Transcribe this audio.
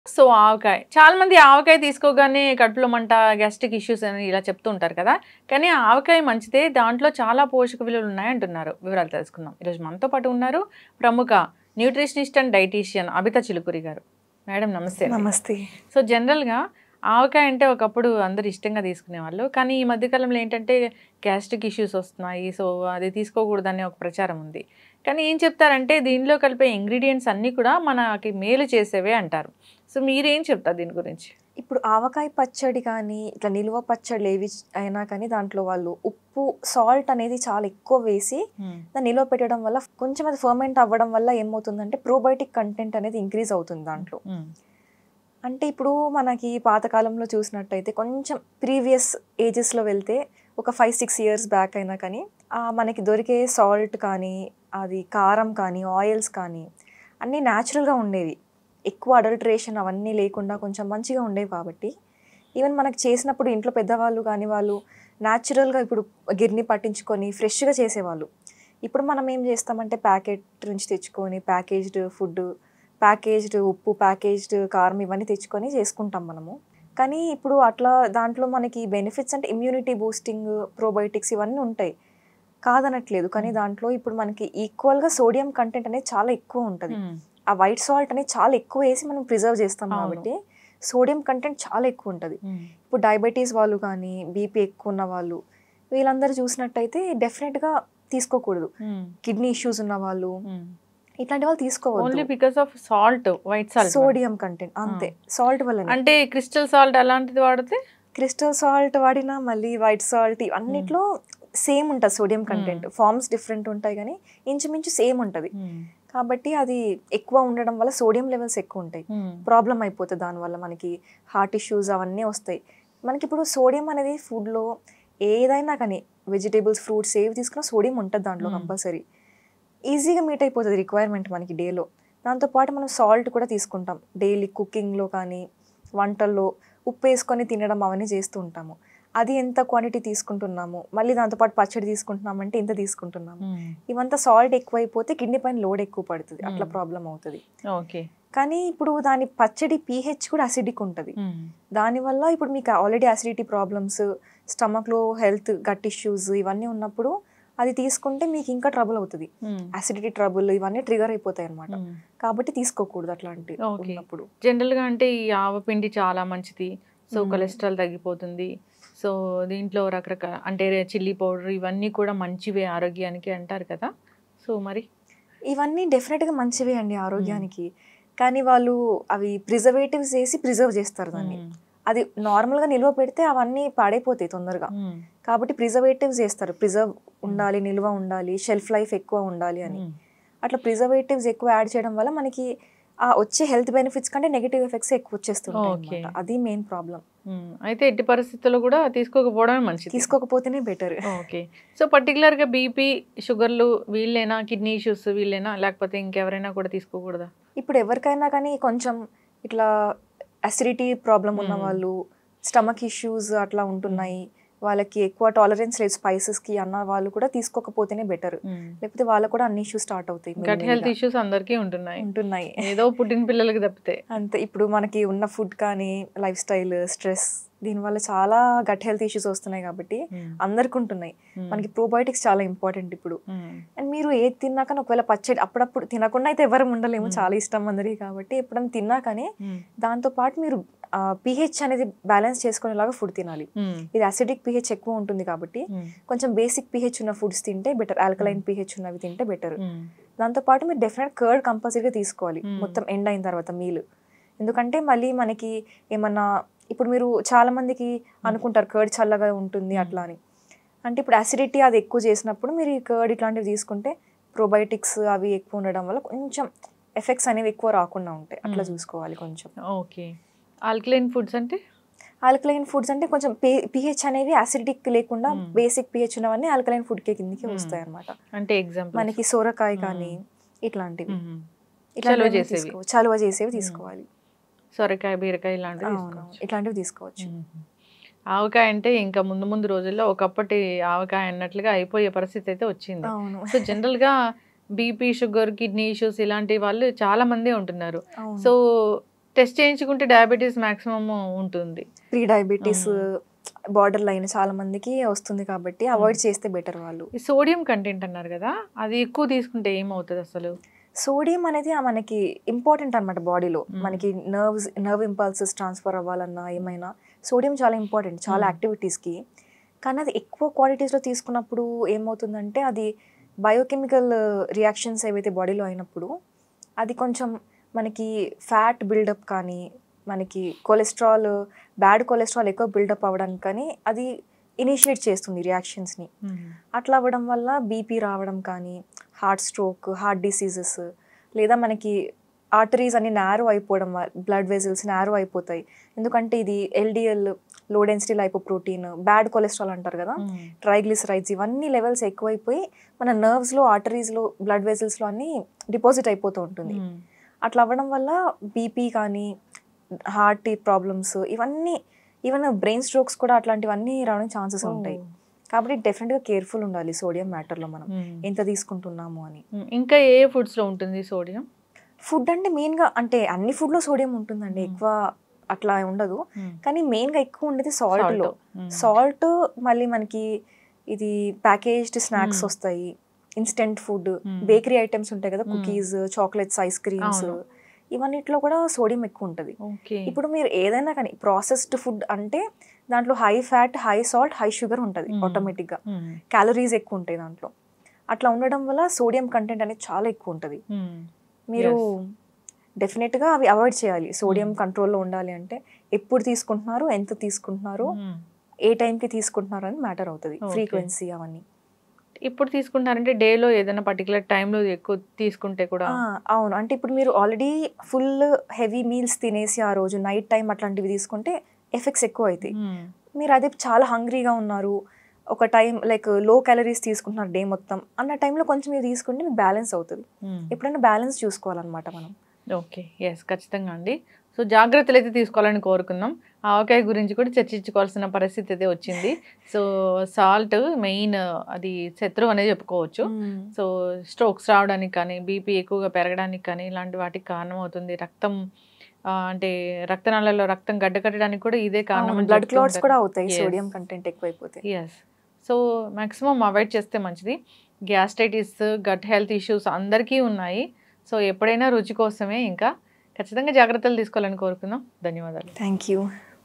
So ఆవకాయ చాలా మంది ఆవకాయ తీసుకోగానే కడుపులో మంట గ్యాస్ట్రిక్ ఇష్యూస్ అని ఇలా చెప్తూ ఉంటారు కదా. కానీ ఆవకాయ మంచిదే, దాంట్లో చాలా పోషక విలువలు ఉన్నాయంటున్నారు. వివరాలు తెలుసుకుందాం. ఈరోజు మనతో పాటు ఉన్నారు ప్రముఖ nutritionist and dietitian Abitha Chilukuri గారు. మేడం నమస్తే. నమస్తే. సో జనరల్గా ఆవకాయ అంటే ఒకప్పుడు అందరు ఇష్టంగా తీసుకునేవాళ్ళు. కానీ ఈ మధ్యకాలంలో ఏంటంటే గ్యాస్ట్రిక్ ఇష్యూస్ వస్తున్నాయి. సో అది తీసుకోకూడదనే ఒక ప్రచారం ఉంది. కానీ ఏం చెప్తారంటే దీనిలో కలిపే ఇంగ్రీడియంట్స్ అన్నీ కూడా మనకి మేలు చేసేవే అంటారు. సో మీరేం చెప్తారు దీని గురించి? ఇప్పుడు ఆవకాయ పచ్చడి కానీ ఇట్లా నిల్వ పచ్చళ్ళు ఏవి అయినా కానీ దాంట్లో వాళ్ళు ఉప్పు సాల్ట్ అనేది చాలా ఎక్కువ వేసి దాన్ని నిల్వ పెట్టడం వల్ల కొంచెం అది ఫర్మెంట్ అవ్వడం వల్ల ఏమవుతుందంటే ప్రోబయోటిక్ కంటెంట్ అనేది ఇంక్రీజ్ అవుతుంది దాంట్లో. అంటే ఇప్పుడు మనకి పాతకాలంలో చూసినట్టయితే కొంచెం ప్రీవియస్ ఏజెస్లో వెళ్తే ఒక 5-6 ఇయర్స్ బ్యాక్ అయినా కానీ మనకి దొరికే సాల్ట్ కానీ అది కారం కానీ ఆయిల్స్ కానీ అన్నీ న్యాచురల్గా ఉండేవి. ఎక్కువ అడల్టరేషన్ అవన్నీ లేకుండా కొంచెం మంచిగా ఉండేవి. కాబట్టి ఈవెన్ మనకు చేసినప్పుడు ఇంట్లో పెద్దవాళ్ళు కానీ వాళ్ళు న్యాచురల్గా ఇప్పుడు గిర్ని పట్టించుకొని ఫ్రెష్గా చేసేవాళ్ళు. ఇప్పుడు మనం ఏం చేస్తామంటే ప్యాకెట్ నుంచి తెచ్చుకొని ప్యాకేజ్డ్ ఫుడ్, ప్యాకేజ్డ్ ఉప్పు, ప్యాకేజ్డ్ కారం ఇవన్నీ తెచ్చుకొని చేసుకుంటాం మనము. కానీ ఇప్పుడు అట్లా దాంట్లో మనకి బెనిఫిట్స్ అంటే ఇమ్యూనిటీ బూస్టింగ్, ప్రోబయోటిక్స్ ఇవన్నీ ఉంటాయి, కాదనట్లేదు. కానీ దాంట్లో ఇప్పుడు మనకి ఈక్వల్గా సోడియం కంటెంట్ అనేది చాలా ఎక్కువ ఉంటుంది. ఆ వైట్ సాల్ట్ అనేది చాలా ఎక్కువ వేసి మనం ప్రిజర్వ్ చేస్తాం కాబట్టి సోడియం కంటెంట్ చాలా ఎక్కువ ఉంటుంది. ఇప్పుడు డయాబెటీస్ వాళ్ళు కానీ బీపీ ఎక్కువ ఉన్న వాళ్ళు వీళ్ళందరూ చూసినట్టయితే డెఫినెట్గా తీసుకోకూడదు. కిడ్నీ ఇష్యూస్ ఉన్న వాళ్ళు ఇట్లాంటి వాళ్ళు తీసుకోవాలి. Only because of salt, white salt, sodium content అంతే. సాల్ట్ వల్ల అంటే క్రిస్టల్ సాల్ట్ అలాంటిది వాడితే, క్రిస్టల్ సాల్ట్ వాడినా మళ్ళీ వైట్ సాల్ట్ అన్నిట్లో సేమ్ ఉంటుంది. సోడియం కంటెంట్ ఫార్మ్స్ డిఫరెంట్ ఉంటాయి కానీ ఇంచుమించు సేమ్ ఉంటుంది. కాబట్టి అది ఎక్కువ ఉండడం వల్ల సోడియం లెవెల్స్ ఎక్కువ ఉంటాయి, ప్రాబ్లం అయిపోతుంది. దానివల్ల మనకి హార్ట్ ఇష్యూస్ అవన్నీ వస్తాయి. మనకి ఇప్పుడు సోడియం అనేది ఫుడ్లో ఏదైనా కానీ వెజిటేబుల్స్, ఫ్రూట్స్ ఏవి తీసుకున్నా సోడియం ఉంటుంది దాంట్లో కంపల్సరీ. ఈజీగా మీట్ అయిపోతుంది రిక్వైర్మెంట్ మనకి డేలో. దాంతోపాటు మనం సాల్ట్ కూడా తీసుకుంటాం డైలీ కుకింగ్లో కానీ వంటల్లో ఉప్పు వేసుకొని తినడం అవన్నీ చేస్తూ ఉంటాము. అది ఎంత క్వాంటిటీ తీసుకుంటున్నాము, మళ్ళీ దాంతోపాటు పచ్చడి తీసుకుంటున్నామంటే ఇంత తీసుకుంటున్నాము. ఇవంతా సాల్ట్ ఎక్కువైపోతే కిడ్నీ పైన లోడ్ ఎక్కువ పడుతుంది, అట్లా ప్రాబ్లం అవుతుంది. కానీ ఇప్పుడు దాని పచ్చడి pH కూడా అసిడిక్ ఉంటుంది. దానివల్ల ఇప్పుడు మీకు ఆల్రెడీ అసిడిటీ ప్రాబ్లమ్స్, స్టమక్లో హెల్త్ గట్ ఇష్యూస్ ఇవన్నీ ఉన్నప్పుడు అది తీసుకుంటే మీకు ఇంకా ట్రబుల్ అవుతుంది. అసిడిటీ ట్రబుల్ ఇవన్నీ ట్రిగర్ అయిపోతాయి అనమాట. కాబట్టి తీసుకోకూడదు అట్లాంటి ఉన్నప్పుడు. జనరల్గా అంటే ఈ ఆవపిండి చాలా మంచిది, సో కొలెస్ట్రాల్ తగ్గిపోతుంది. సో దీంట్లో రకరకాల అంటే చిల్లీ పౌడర్ ఇవన్నీ కూడా మంచివే ఆరోగ్యానికి అంటారు కదా. సో మరి ఇవన్నీ డెఫినెట్గా మంచివే అండి ఆరోగ్యానికి. కానీ వాళ్ళు అవి ప్రిజర్వేటివ్స్ వేసి ప్రిజర్వ్ చేస్తారు దాన్ని. అది నార్మల్గా నిల్వ పెడితే అవన్నీ పాడైపోతాయి తొందరగా. కాబట్టి ప్రిజర్వేటివ్స్ చేస్తారు, ప్రిజర్వ్ ఉండాలి, నిల్వ ఉండాలి, షెల్ఫ్ లైఫ్ ఎక్కువ ఉండాలి అని. అట్లా ప్రిజర్వేటివ్స్ ఎక్కువ యాడ్ చేయడం వల్ల మనకి ఆ వచ్చే హెల్త్ బెనిఫిట్స్ కంటే నెగిటివ్ ఎఫెక్ట్స్ ఎక్కువ వచ్చేస్తుంటాయి. అది మెయిన్ ప్రాబ్లం. అయితే ఎట్టి పరిస్థితుల్లో కూడా తీసుకోకపోవడమే మంచిది, తీసుకోకపోతేనే బెటర్. ఓకే. సో పర్టికులర్గా బీపీ, షుగర్లు వీళ్ళైనా, కిడ్నీ ఇష్యూస్ వీళ్ళైనా, లేకపోతే ఇంకెవరైనా కూడా తీసుకోకూడదా? ఇప్పుడు ఎవరికైనా కానీ కొంచెం ఇట్లా అసిడిటీ ప్రాబ్లం ఉన్న వాళ్ళు, స్టమక్ ఇష్యూస్ అట్లా ఉంటున్నాయి, వాళ్ళకి ఎక్కువ టాలరెన్స్ లేదు స్పైసెస్కి అన్న వాళ్ళు కూడా తీసుకోకపోతేనే బెటర్. లేకపోతే వాళ్ళకు కూడా అన్ని ఇష్యూస్ స్టార్ట్ అవుతాయి. గట్ హెల్త్ ఇష్యూస్ అందరికీ ఉంటున్నాయి ఏదో పుట్టిన పిల్లలకి తప్పితే. అంతే. ఇప్పుడు మనకి ఉన్న ఫుడ్ కానీ లైఫ్ స్టైల్, స్ట్రెస్, దీనివల్ల చాలా గట్ హెల్త్ ఇష్యూస్ వస్తున్నాయి కాబట్టి అందరికి ఉంటున్నాయి. మనకి ప్రోబయోటిక్స్ చాలా ఇంపార్టెంట్ ఇప్పుడు. అండ్ మీరు ఏది తిన్నా కానీ ఒకవేళ పచ్చడి అప్పుడప్పుడు తినకుండా అయితే ఎవరు ఉండలేము, చాలా ఇష్టం అందరికి. కాబట్టి ఎప్పుడైనా తిన్నా కానీ దాంతోపాటు మీరు pH అనేది బ్యాలెన్స్ చేసుకునేలాగా ఫుడ్ తినాలి. ఇది అసిడిక్ pH ఎక్కువ ఉంటుంది కాబట్టి కొంచెం బేసిక్ pH ఉన్న ఫుడ్స్ తింటే బెటర్, ఆల్కలైన్ pH ఉన్నవి తింటే బెటర్. దాంతోపాటు మీరు డెఫినెట్ కర్డ్ కంపల్సరీగా తీసుకోవాలి మొత్తం ఎండ్ అయిన తర్వాత మీల్. ఎందుకంటే మళ్ళీ మనకి ఏమన్నా ఇప్పుడు మీరు చాలా మందికి అనుకుంటారు కర్డ్ చల్లగా ఉంటుంది అట్లా అని. అంటే ఇప్పుడు అసిడిటీ అది ఎక్కువ చేసినప్పుడు మీరు ఈ కర్డ్ ఇట్లాంటివి తీసుకుంటే ప్రోబయోటిక్స్ అవి ఎక్కువ ఉండడం వల్ల కొంచెం ఎఫెక్ట్స్ అనేవి ఎక్కువ రాకుండా ఉంటాయి. అట్లా చూసుకోవాలి కొంచెం. ఓకే. ఆల్కలైన్ ఫుడ్స్ అంటే? ఆల్కలైన్ ఫుడ్స్ అంటే కొంచెం pH అనేవి అసిడిక్ లేకుండా బేసిక్ pH ఉన్నవన్నీ ఆల్కలైన్ ఫుడ్ కిందకి వస్తాయి అనమాట. అంటే ఎగ్జాంపుల్ మనకి సోరకాయ కానీ ఇట్లాంటివి చలువ చేసేవి తీసుకోవాలి. సొరకాయ, బీరకాయ ఇట్లాంటివి తీసుకోవచ్చు. ఆవకాయ అంటే ఇంకా ముందు ముందు రోజుల్లో ఒకప్పటి ఆవకాయ అన్నట్లుగా అయిపోయే పరిస్థితి అయితే వచ్చింది. సో జనరల్గా బీపీ, షుగర్, కిడ్నీ ఇష్యూస్ ఇలాంటి వాళ్ళు చాలా మంది ఉంటున్నారు. సో టెస్ట్ చేయించుకుంటే డయాబెటీస్ మాక్సిమం ఉంటుంది. ప్రీ డయాబెటీస్ బార్డర్ లైన్ చాలా మందికి వస్తుంది కాబట్టి అవాయిడ్ చేస్తే బెటర్ వాళ్ళు. ఈ సోడియం కంటెంట్ అన్నారు కదా, అది ఎక్కువ తీసుకుంటే ఏమవుతుంది అసలు? సోడియం అనేది మనకి ఇంపార్టెంట్ అనమాట బాడీలో. మనకి నర్వ్ ఇంపల్సెస్ ట్రాన్స్ఫర్ అవ్వాలన్నా ఏమైనా సోడియం చాలా ఇంపార్టెంట్ చాలా యాక్టివిటీస్కి. కానీ అది ఎక్కువ క్వాంటిటీస్లో తీసుకున్నప్పుడు ఏమవుతుందంటే అది బయోకెమికల్ రియాక్షన్స్ ఏవైతే బాడీలో అయినప్పుడు అది కొంచెం మనకి ఫ్యాట్ బిల్డప్ కానీ మనకి బ్యాడ్ కొలెస్ట్రాల్ ఎక్కువ బిల్డప్ అవ్వడానికి కానీ అది ఇనిషియేట్ చేస్తుంది రియాక్షన్స్ని. అట్లా అవ్వడం వల్ల బీపీ రావడం కానీ, హార్ట్ స్ట్రోక్, హార్ట్ డిసీజెస్, లేదా మనకి ఆర్టరీస్ అన్ని నారో అయిపోవడం, బ్లడ్ వెజల్స్ నారో అయిపోతాయి. ఎందుకంటే ఇది LDL low density lipoprotein, bad cholesterol అంటారు కదా, ట్రైగ్లిసరైడ్స్, ఇవన్నీ లెవెల్స్ ఎక్కువైపోయి మన నర్వ్స్లో, ఆర్టరీస్లో, బ్లడ్ వెజల్స్లో అన్నీ డిపాజిట్ అయిపోతూ ఉంటుంది. అట్లా అవ్వడం వల్ల బీపీ కానీ, హార్ట్ ప్రాబ్లమ్స్, ఇవన్నీ ఈవెన్ బ్రెయిన్ స్ట్రోక్స్ కూడా అట్లాంటివన్నీ రావడానికి ఛాన్సెస్ ఉంటాయి. కాబట్టి డెఫినెట్గా కేర్ఫుల్ ఉండాలి సోడియం మ్యాటర్లో మనం ఎంత తీసుకుంటున్నాము అని. ఇంకా ఏ ఫుడ్స్లో ఉంటుంది సోడియం? ఫుడ్ అంటే మెయిన్గా అంటే అన్ని ఫుడ్లో సోడియం ఉంటుందండి, ఎక్కువ అట్లా ఉండదు. కానీ మెయిన్గా ఎక్కువ ఉండేది సాల్ట్లో. సాల్ట్ మళ్ళీ మనకి ఇది ప్యాకేజ్డ్ స్నాక్స్ వస్తాయి, ఇన్స్టెంట్ ఫుడ్, బేకరీ ఐటమ్స్ ఉంటాయి కదా, కుకీస్, చాక్లెట్స్, ఐస్ క్రీమ్స్, ఇవన్నిట్లో కూడా సోడియం ఎక్కువ ఉంటుంది. ఇప్పుడు మీరు ఏదైనా కానీ ప్రాసెస్డ్ ఫుడ్ అంటే దాంట్లో high fat, high salt, high sugar ఉంటుంది ఆటోమేటిక్గా, క్యాలరీస్ ఎక్కువ ఉంటాయి దాంట్లో. అట్లా ఉండడం వల్ల సోడియం కంటెంట్ అనేది చాలా ఎక్కువ ఉంటుంది. మీరు డెఫినెట్గా అవి అవాయిడ్ చేయాలి. సోడియం కంట్రోల్లో ఉండాలి అంటే ఎప్పుడు తీసుకుంటున్నారు, ఎంత తీసుకుంటున్నారు, ఏ టైంకి తీసుకుంటున్నారు అని మ్యాటర్ అవుతుంది, ఫ్రీక్వెన్సీ అవన్నీ. ఇప్పుడు తీసుకుంటున్నారంటే డేలో ఏదైనా పర్టికులర్ టైంలో ఎక్కువ తీసుకుంటే కూడా? అవును, అంటే ఇప్పుడు మీరు ఆల్రెడీ ఫుల్ హెవీ మీల్స్ తినేసి ఆ రోజు నైట్ టైం అట్లాంటివి తీసుకుంటే ఎఫెక్ట్స్ ఎక్కువ అవుతాయి. మీరు అదే చాలా హంగ్రీగా ఉన్నారు, ఒక టైం లైక్ లో క్యాలరీస్ తీసుకుంటున్నారు డే మొత్తం అన్న టైంలో కొంచెం మీరు తీసుకుంటే మీకు బ్యాలెన్స్ అవుతుంది. ఎప్పుడైనా బ్యాలెన్స్ చూసుకోవాలన్నమాట మనం. ఓకే, ఎస్, ఖచ్చితంగా అండి. సో జాగ్రత్తలు అయితే తీసుకోవాలని కోరుకుందాం. ఆవకాయ గురించి కూడా చర్చించుకోవాల్సిన పరిస్థితి అయితే వచ్చింది. సో సాల్ట్ మెయిన్, అది శత్రువు అనేది చెప్పుకోవచ్చు. సో స్ట్రోక్స్ రావడానికి కానీ, బీపీ ఎక్కువగా పెరగడానికి కానీ, ఇలాంటి వాటికి కారణం అవుతుంది. రక్తం అంటే రక్తనాళాల్లో రక్తం గడ్డకట్టడానికి కూడా ఇదే కారణం. బ్లడ్ క్లాట్స్ కూడా అవుతాయి సోడియం కంటెంట్ ఎక్కువైపోతే. ఎస్, సో మ్యాక్సిమం అవాయిడ్ చేస్తే మంచిది. గ్యాస్ట్రైటిస్, గట్ హెల్త్ ఇష్యూస్ అందరికీ ఉన్నాయి. సో ఎప్పుడైనా రుచి కోసమే, ఇంకా ఖచ్చితంగా జాగ్రత్తలు తీసుకోవాలని కోరుకుందాం. ధన్యవాదాలు. Thank you.